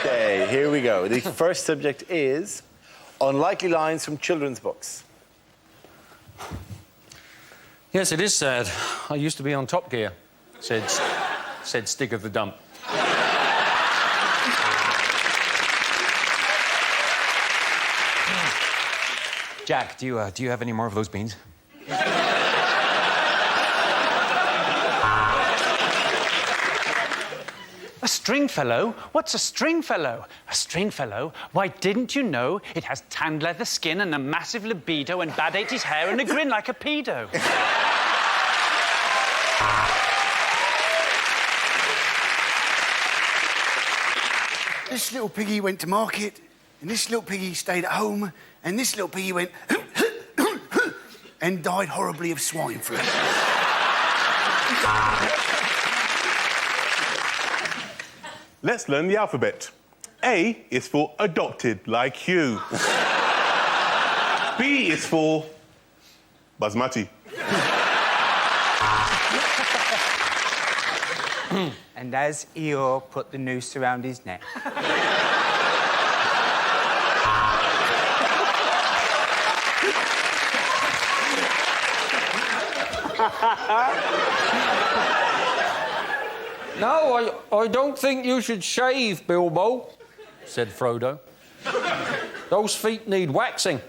OK, here we go. The first subject is unlikely lines from children's books. Yes, it is sad. I used to be on Top Gear, said Stick of the Dump. Jack, do you have any more of those beans? A Stringfellow? What's a Stringfellow? A Stringfellow? Why, didn't you know it has tanned leather skin and a massive libido and bad 80s hair and a grin like a pedo? This little piggy went to market, and this little piggy stayed at home, and this little piggy went and died horribly of swine flu. Let's learn the alphabet. A is for adopted, like Hugh. B is for basmati. And as Eeyore put the noose around his neck. No, I don't think you should shave, Bilbo, said Frodo. Those feet need waxing.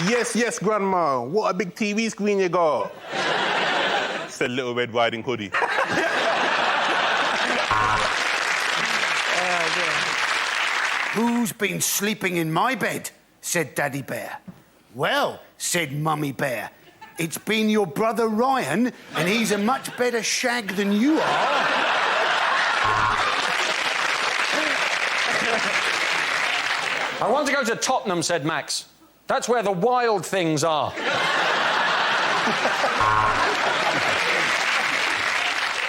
Yes, Grandma. What a big TV screen you got, said Little Red Riding Hoodie. Who's been sleeping in my bed? Said Daddy Bear. Well, said Mummy Bear, it's been your brother Ryan, and he's a much better shag than you are. I want to go to Tottenham, said Max. That's where the wild things are.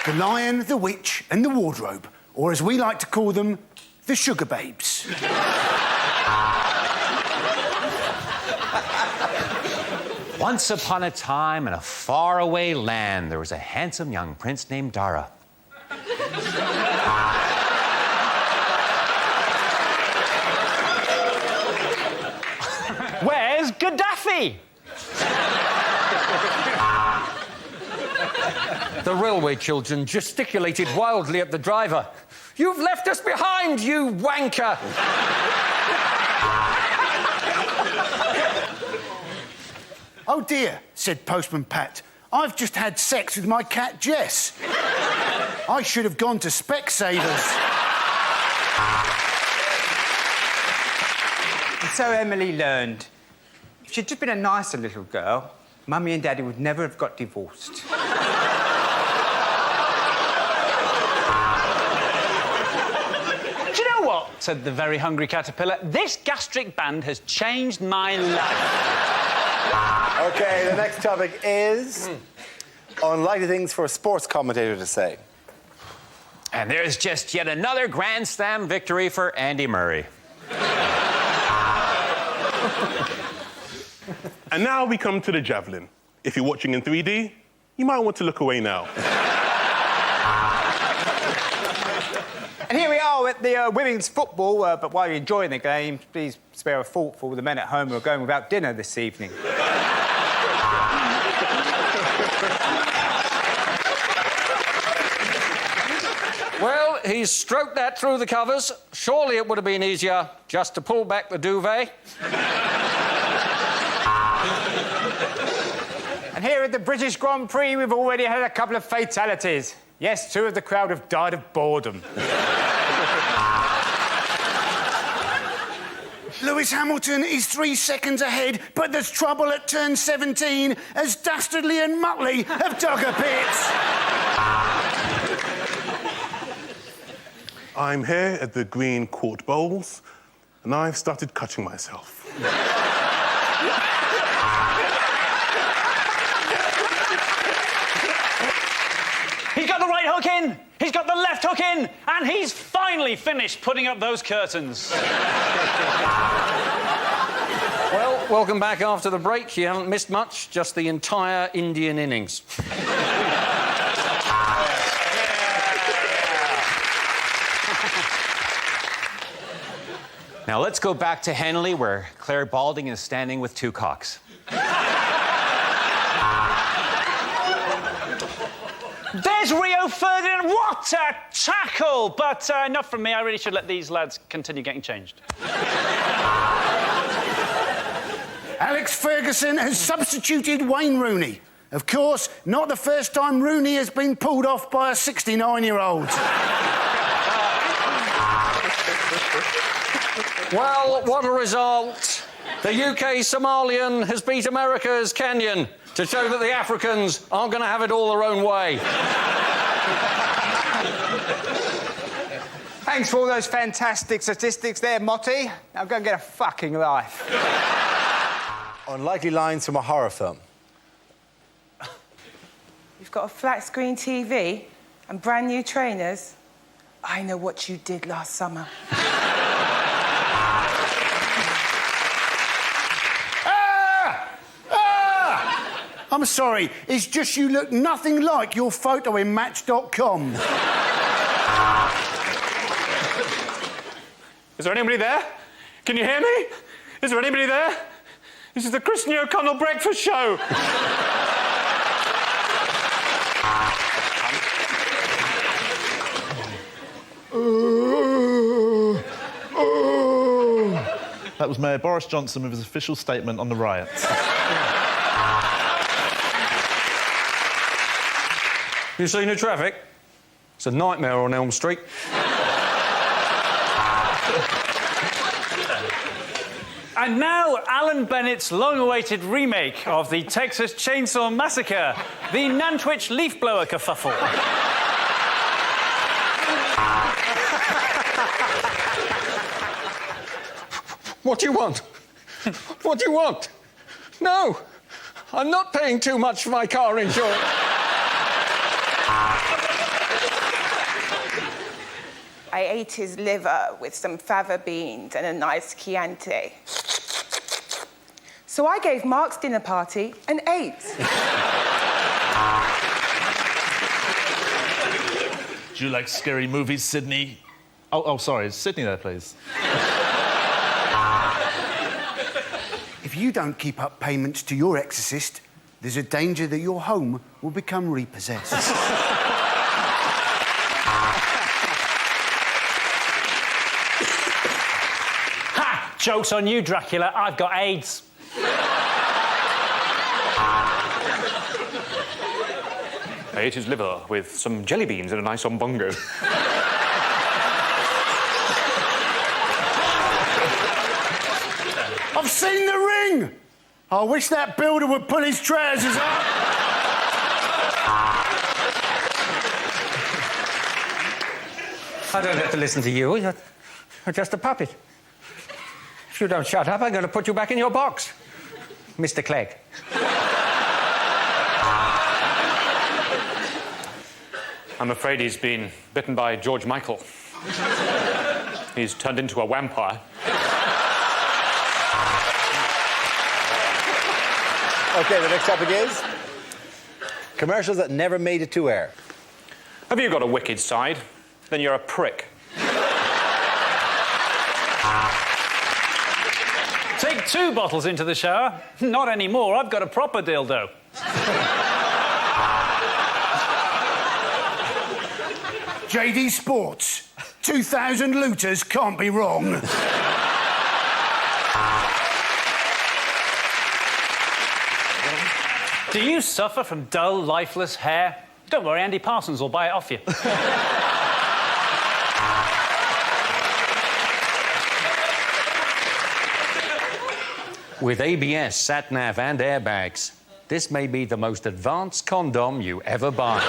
The Lion, the Witch, and the Wardrobe, or as we like to call them, the Sugar Babes. Once upon a time in a faraway land, there was a handsome young prince named Dara. Where's Gaddafi? The railway children gesticulated wildly at the driver. You've left us behind, you wanker! Oh dear, said Postman Pat. I've just had sex with my cat Jess. I should have gone to Specsavers. And so Emily learned. If she'd just been a nicer little girl, Mummy and Daddy would never have got divorced. Do you know what? Said the very hungry caterpillar. This gastric band has changed my life. OK, the next topic is unlikely things for a sports commentator to say. And there's just yet another Grand Slam victory for Andy Murray. And now we come to the javelin. If you're watching in 3D, you might want to look away now. And here we are at the women's football, but while you're enjoying the game, please spare a thought for the men at home who are going without dinner this evening. Well, he's stroked that through the covers. Surely it would have been easier just to pull back the duvet. And here at the British Grand Prix, we've already had a couple of fatalities. Yes, 2 of the crowd have died of boredom. Lewis Hamilton is 3 seconds ahead, but there's trouble at turn 17 as Dastardly and Muttley have dug a pit. I'm here at the Green Court Bowls, and I've started cutting myself. He's got the right hook in, he's got the left hook in, and he's finally finished putting up those curtains. Well, welcome back after the break. You haven't missed much, just the entire Indian innings. Now let's go back to Henley, where Claire Balding is standing with two cocks. There's Rio Ferdinand. What a tackle! But enough from me. I really should let these lads continue getting changed. Alex Ferguson has substituted Wayne Rooney. Of course, not the first time Rooney has been pulled off by a 69-year-old. Well, what a result. The UK Somalian has beat America's Kenyan to show that the Africans aren't going to have it all their own way. Thanks for all those fantastic statistics there, Motty. Now go and get a fucking life. Unlikely lines from a horror film. You've got a flat screen TV and brand new trainers. I know what you did last summer. I'm sorry, it's just you look nothing like your photo in Match.com. Is there anybody there? Can you hear me? Is there anybody there? This is the Christian O'Connell Breakfast Show. That was Mayor Boris Johnson with his official statement on the riots. You seen the traffic? It's a nightmare on Elm Street. And now, Alan Bennett's long-awaited remake of the Texas Chainsaw Massacre, the Nantwich Leaf Blower kerfuffle. What do you want? What do you want? No, I'm not paying too much for my car insurance. I ate his liver with some fava beans and a nice Chianti. So I gave Mark's dinner party an 8. Do you like scary movies, Sydney? Oh, sorry, is Sydney there, please? If you don't keep up payments to your exorcist, there's a danger that your home will become repossessed. Ha! Joke's on you, Dracula. I've got AIDS. I ate his liver with some jelly beans and a nice ombongo. I've seen the ring! I wish that builder would pull his trousers up. I don't have to listen to you. You're just a puppet. If you don't shut up, I'm going to put you back in your box, Mr. Clegg. I'm afraid he's been bitten by George Michael. He's turned into a vampire. OK, the next topic is commercials that never made it to air. Have you got a wicked side? Then you're a prick. Take 2 bottles into the shower. Not anymore. I've got a proper dildo. JD Sports. 2,000 looters can't be wrong. Do you suffer from dull, lifeless hair? Don't worry, Andy Parsons will buy it off you. With ABS, sat-nav and airbags, this may be the most advanced condom you ever buy.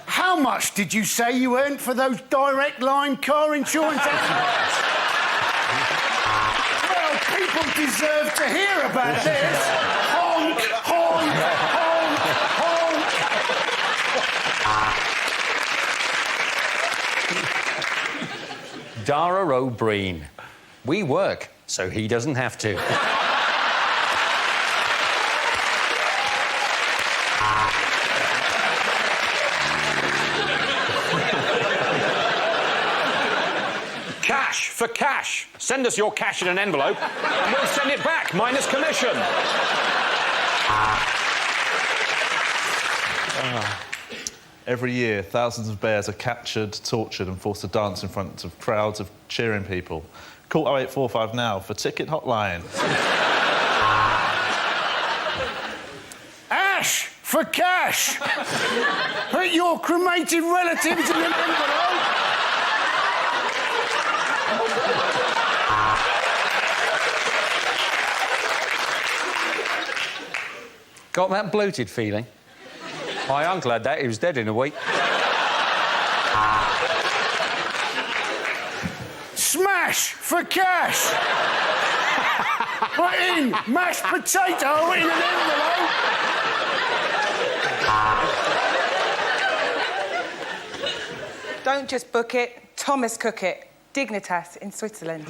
How much did you say you earned for those direct line car insurance accidents? Well, people deserve to hear about this. Honk, honk, honk, honk. Dara O'Briain. We work, so he doesn't have to. for cash. Send us your cash in an envelope and we'll send it back, minus commission. Every year, thousands of bears are captured, tortured and forced to dance in front of crowds of cheering people. Call 0845 now for ticket hotline. Ash for cash. Put your cremated relatives in an envelope. Got that bloated feeling? My uncle had that. He was dead in a week. Smash for cash. Put in mashed potato in an envelope. Don't just book it, Thomas cook it. Dignitas in Switzerland.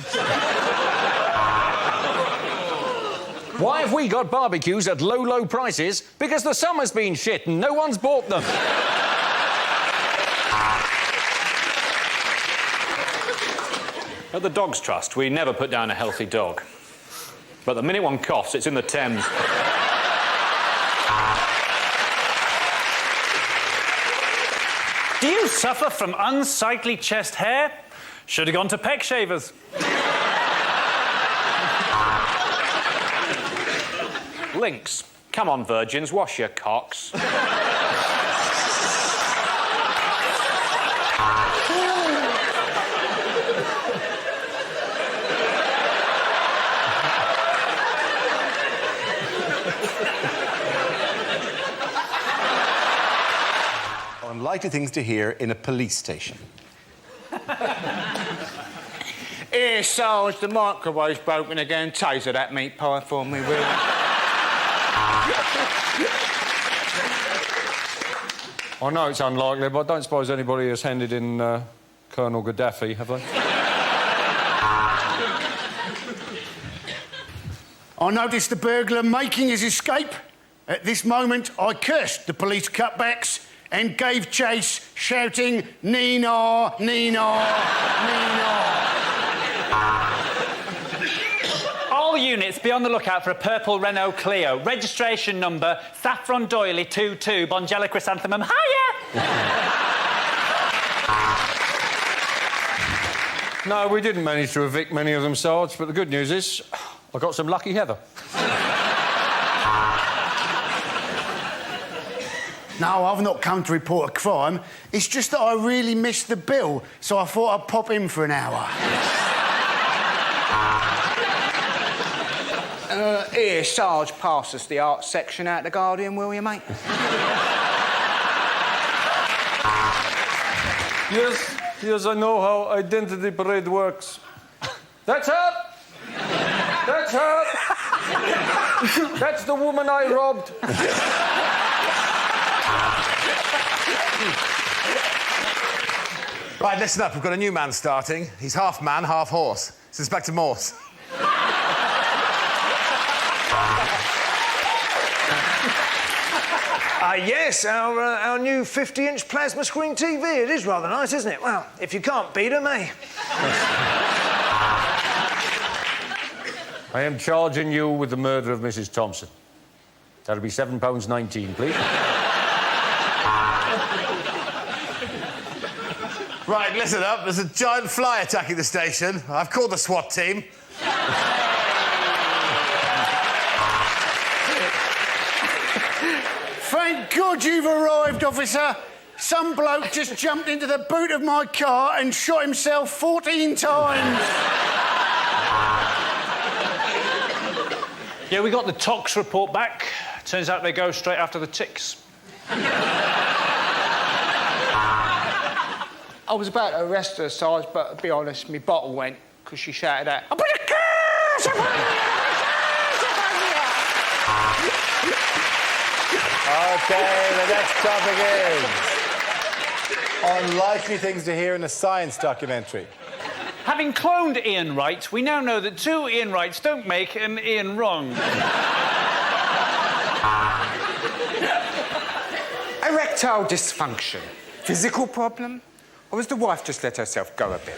Why have we got barbecues at low, low prices? Because the summer's been shit and no one's bought them. At the Dogs Trust, we never put down a healthy dog. But the minute one coughs, it's in the Thames. Do you suffer from unsightly chest hair? Should have gone to Peck Shavers. Lynx. Come on, virgins, wash your cocks. Unlikely things to hear in a police station. Here, Sarge, the microwave's broken again. Taser that meat pie for me, will you? I know it's unlikely, but I don't suppose anybody has handed in Colonel Gaddafi, have they? I noticed the burglar making his escape. At this moment, I cursed the police cutbacks and gave chase, shouting, Nina, Nina, Nina. All units, be on the lookout for a purple Renault Clio. Registration number, Saffron Doily 22, Bongella Chrysanthemum. Hiya! No, we didn't manage to evict many of them, Sarge, but the good news is I got some lucky heather. No, I've not come to report a crime. It's just that I really missed the bill, so I thought I'd pop in for an hour. Here, Sarge, pass us the arts section out the Guardian, will you, mate? Yes, I know how identity parade works. That's her! That's her! That's the woman I robbed. Right, listen up. We've got a new man starting. He's half man, half horse. It's Inspector Morse. Yes, our new 50-inch plasma screen TV. It is rather nice, isn't it? Well, if you can't beat them, eh? I am charging you with the murder of Mrs. Thompson. That'll be £7.19, please. Right, listen up. There's a giant fly attacking the station. I've called the SWAT team. Thank God you've arrived, officer. Some bloke just jumped into the boot of my car and shot himself 14 times. Yeah, we got the tox report back. Turns out they go straight after the ticks. I was about to arrest her, Sarge, but to be honest, my bottle went because she shouted out, "I put a curse upon you! OK, the next topic is unlikely things to hear in a science documentary. Having cloned Ian Wright, we now know that two Ian Wrights don't make an Ian wrong. Erectile dysfunction. Physical problem? Or has the wife just let herself go a bit?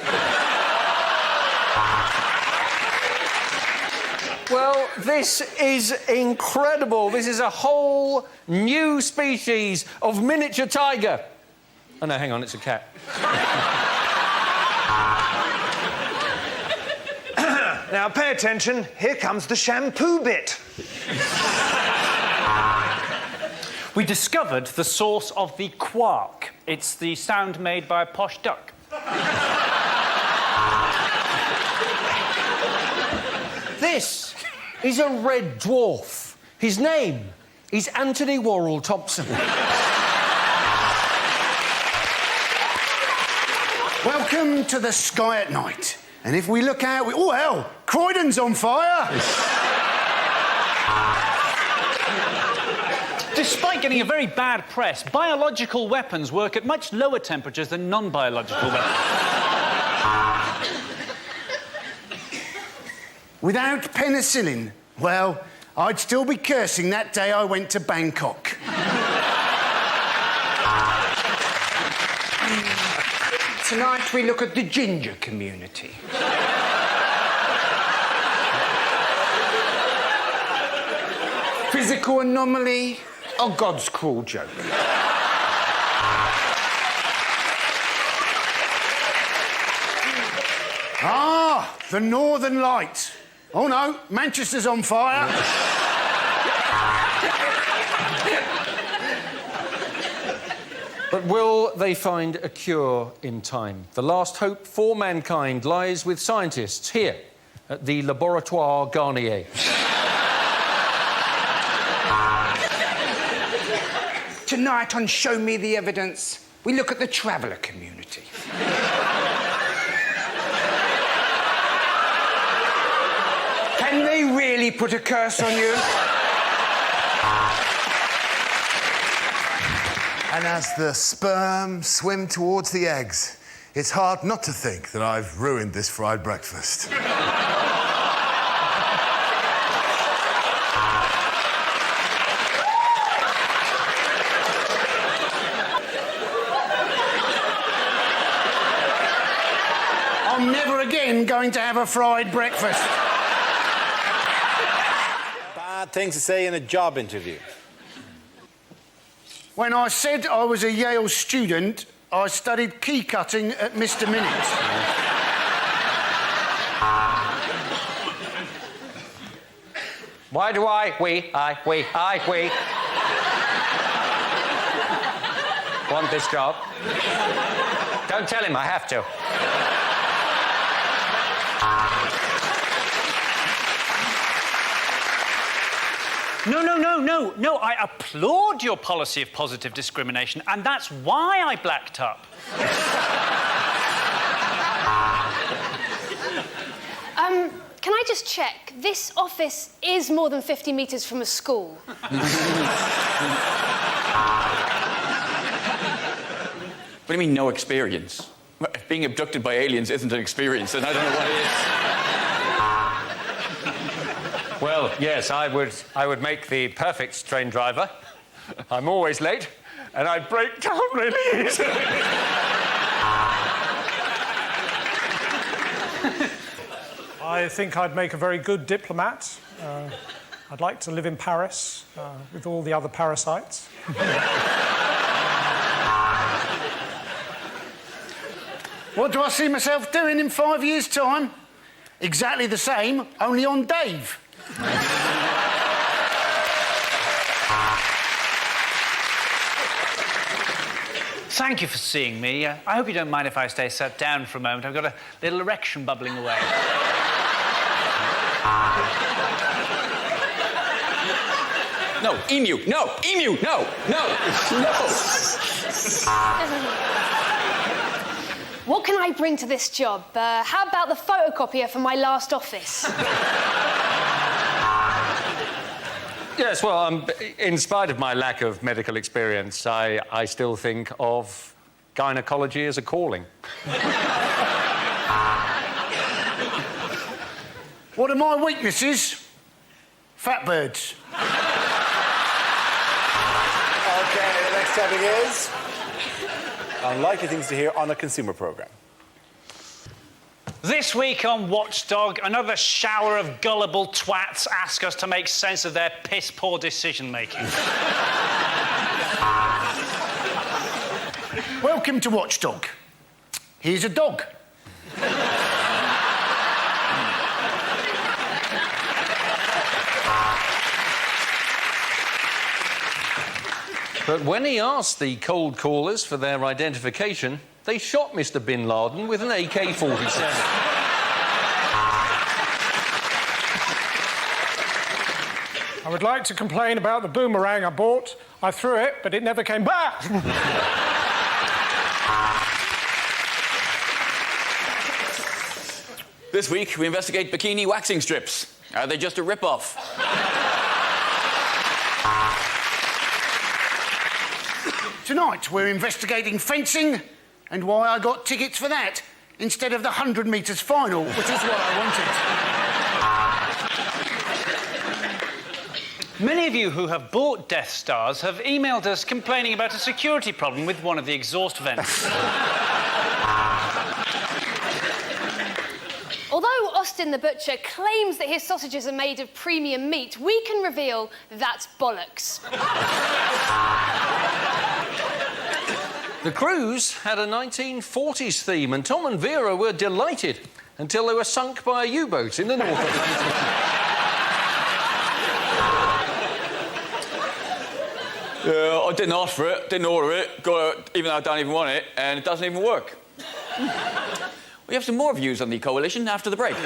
Well, this is incredible. This is a whole new species of miniature tiger. Oh, no, hang on, it's a cat. Now, pay attention. Here comes the shampoo bit. We discovered the source of the quark. It's the sound made by a posh duck. This is a red dwarf. His name is Anthony Worrell Thompson. Welcome to the sky at night. And if we look out, oh, hell, Croydon's on fire. Despite getting a very bad press, biological weapons work at much lower temperatures than non-biological weapons. Without penicillin, well, I'd still be cursing that day I went to Bangkok. Tonight we look at the ginger community. Physical anomaly or God's cruel joke? Ah, the Northern Lights. Oh no, Manchester's on fire. But will they find a cure in time? The last hope for mankind lies with scientists here at the Laboratoire Garnier. Tonight on Show Me the Evidence, we look at the traveller community. Can they really put a curse on you? And as the sperm swim towards the eggs, it's hard not to think that I've ruined this fried breakfast. I'm never again going to have a fried breakfast. Bad things to say in a job interview. When I said I was a Yale student, I studied key cutting at Mr. Minute. Why do we want this job? Don't tell him I have to. No, I applaud your policy of positive discrimination, and that's why I blacked up. Can I just check? This office is more than 50 metres from a school. What do you mean, no experience? Being abducted by aliens isn't an experience, and I don't know what it is. Well, yes, I would make the perfect train driver. I'm always late, and I'd break down really easily. I think I'd make a very good diplomat. I'd like to live in Paris with all the other parasites. What do I see myself doing in 5 years' time? Exactly the same, only on Dave. Thank you for seeing me. I hope you don't mind if I stay sat down for a moment. I've got a little erection bubbling away. No, emu, no, emu, no. What can I bring to this job? How about the photocopier from my last office? Yes, well, in spite of my lack of medical experience, I still think of gynecology as a calling. What are my weaknesses? Fat birds. OK, the next topic is unlikely things to hear on a consumer programme. This week on Watchdog, another shower of gullible twats ask us to make sense of their piss-poor decision-making. Welcome to Watchdog. Here's a dog. But when he asked the cold callers for their identification, they shot Mr. Bin Laden with an AK-47. I would like to complain about the boomerang I bought. I threw it, but it never came back. This week, we investigate bikini waxing strips. Are they just a rip-off? Tonight, we're investigating fencing and why I got tickets for that instead of the 100 metres final, which is what I wanted. Many of you who have bought Death Stars have emailed us complaining about a security problem with one of the exhaust vents. Although Austin the Butcher claims that his sausages are made of premium meat, we can reveal that's bollocks. The cruise had a 1940s theme, and Tom and Vera were delighted until they were sunk by a U-boat in the North Atlantic. I didn't ask for it, didn't order it, got it, even though I don't even want it, and it doesn't even work. We have some more views on the coalition after the break.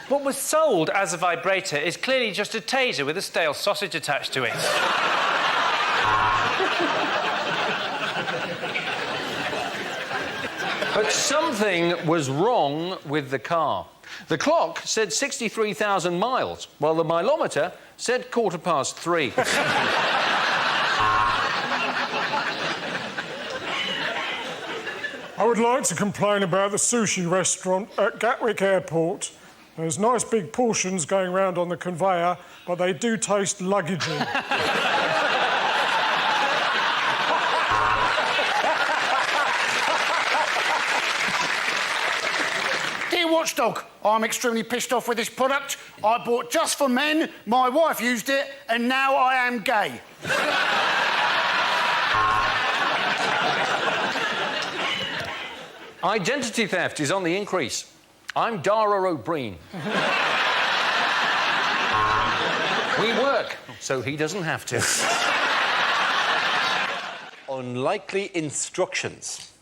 What was sold as a vibrator is clearly just a taser with a stale sausage attached to it. But something was wrong with the car. The clock said 63,000 miles, while the mileometer said 3:15. I would like to complain about the sushi restaurant at Gatwick Airport. There's nice big portions going round on the conveyor, but they do taste luggagey. Dear Watchdog, I'm extremely pissed off with this product. I bought just for men, my wife used it, and now I am gay. Identity theft is on the increase. I'm Dara O'Briain. We work, so he doesn't have to. Unlikely instructions.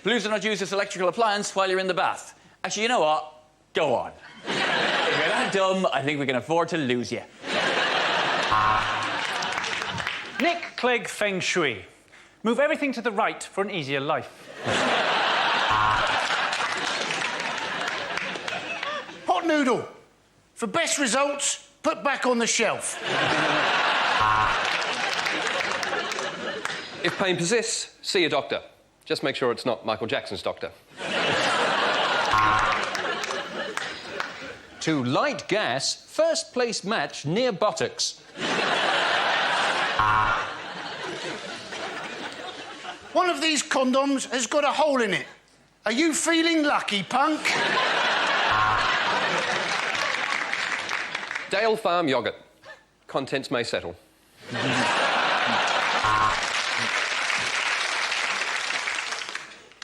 Please do not use this electrical appliance while you're in the bath. Actually, you know what? Go on. If you're that dumb, I think we can afford to lose you. Nick Clegg Feng Shui. Move everything to the right for an easier life. Hot noodle. For best results, put back on the shelf. If pain persists, see a doctor. Just make sure it's not Michael Jackson's doctor. To light gas, first place match near buttocks. One of these condoms has got a hole in it. Are you feeling lucky, punk? Dale Farm yogurt. Contents may settle.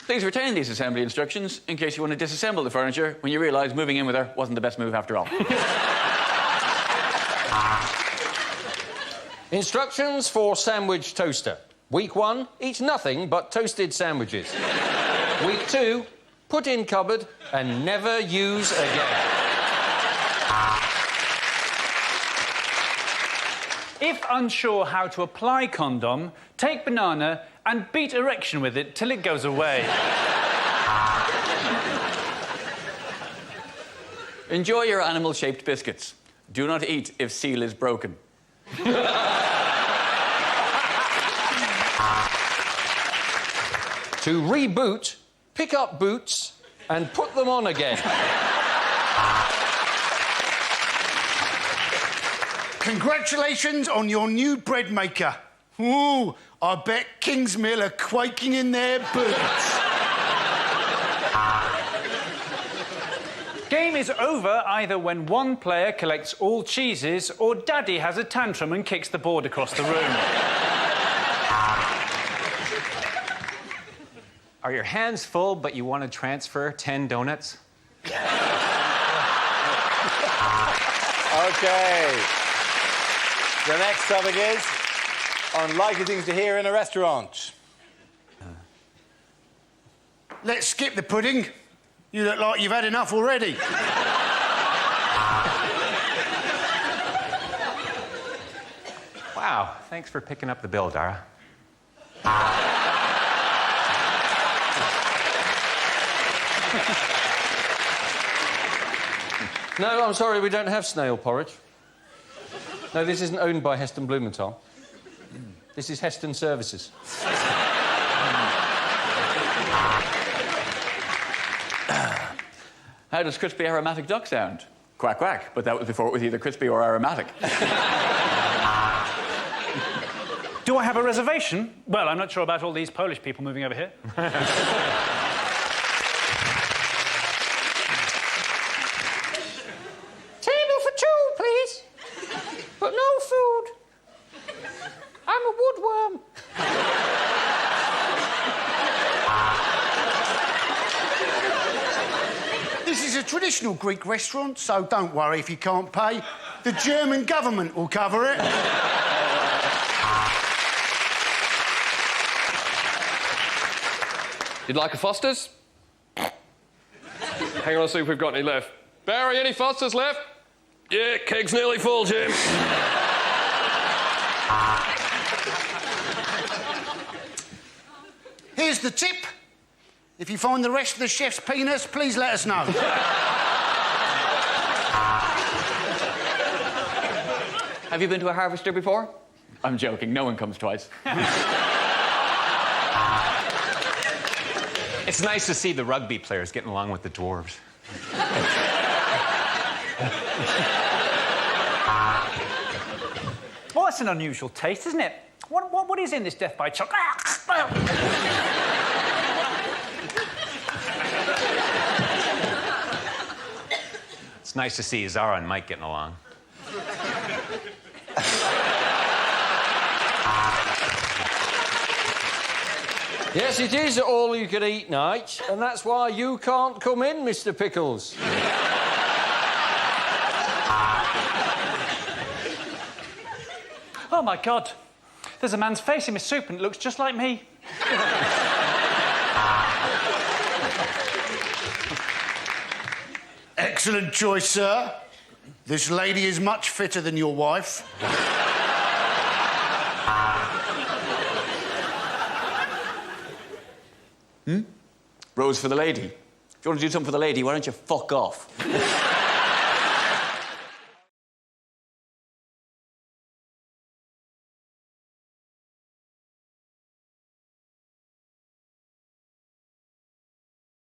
Please retain these assembly instructions in case you want to disassemble the furniture when you realise moving in with her wasn't the best move after all. Instructions for sandwich toaster. Week 1, eat nothing but toasted sandwiches. Week 2, put in cupboard and never use again. If unsure how to apply condom, take banana and beat erection with it till it goes away. Enjoy your animal-shaped biscuits. Do not eat if seal is broken. To reboot, pick up boots and put them on again. Congratulations on your new bread maker. Ooh, I bet Kingsmill are quaking in their boots. Game is over either when one player collects all cheeses or Daddy has a tantrum and kicks the board across the room. Are your hands full, but you want to transfer 10 donuts? Okay. The next topic is unlikely things to hear in a restaurant. Let's skip the pudding. You look like you've had enough already. Wow, thanks for picking up the bill, Dara. No, I'm sorry, we don't have snail porridge. No, this isn't owned by Heston Blumenthal. This is Heston Services. How does crispy aromatic duck sound? Quack, quack. But that was before it was either crispy or aromatic. Do I have a reservation? Well, I'm not sure about all these Polish people moving over here. Table for two, please. But no food. I'm a woodworm. This is a traditional Greek restaurant, so don't worry if you can't pay. The German government will cover it. You'd like a Foster's? Hang on, I'll see if we've got any left. Barry, any Foster's left? Yeah, keg's nearly full, Jim. Here's the tip. If you find the rest of the chef's penis, please let us know. Have you been to a harvester before? I'm joking, no one comes twice. It's nice to see the rugby players getting along with the dwarves. Well, that's an unusual taste, isn't it? What is in this death by chocolate? It's nice to see Zara and Mike getting along. Yes, it is all-you-can-eat night, and that's why you can't come in, Mr. Pickles. Oh, my God. There's a man's face in my soup and it looks just like me. Excellent choice, sir. This lady is much fitter than your wife. Rose for the lady. If you want to do something for the lady, why don't you fuck off?